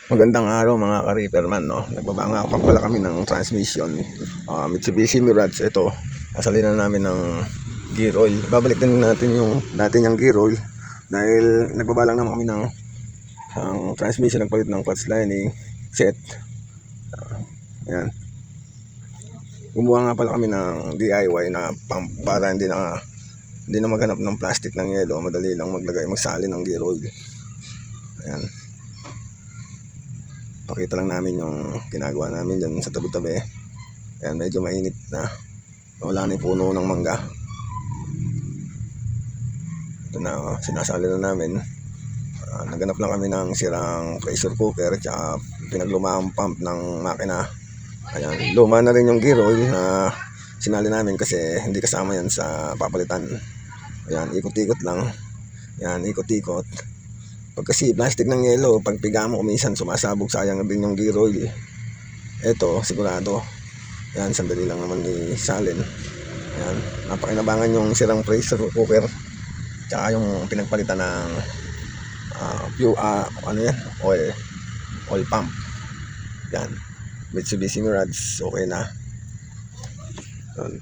Magandang araw mga ka-repairman, no? Nagbabanga pa pala kami ng transmission. Mitsubishi Mirage, ito. Nasalinan namin ng gear oil. Babalik din natin yung dati niyang gear oil. Dahil nagbabalang naman kami ng transmission, nagpalit ng clutch lining set. Ayan. Gumawa nga pala kami ng DIY na pump para hindi na maghanap ng plastic ng yelo. Madali lang magsalin ng gear oil. Ayan. Pakita lang namin yung ginagawa namin dyan sa tabi-tabi. Ayan, medyo mainit na. Wala na yung puno ng mangga. Ito na, sinasali na namin. Naganap lang kami ng sirang pressure cooker at pinaglumang pump ng makina. Ayan, luma na rin yung gear oil na sinali namin kasi hindi kasama yan sa papalitan. Ayan, ikot-ikot lang. Ayan, ikot-ikot. Pag kasi plastic ng yelo, pag piga mo minsan sumasabog, sayang din yung gear oil. Ito, sigurado. Yan, sandali lang naman isalin. Yan, napakinabangan yung sirang pressure cooker. Tsaka yung pinagpalitan ng oil pump. Yan, Mitsubishi Mirage, okay na. Yan.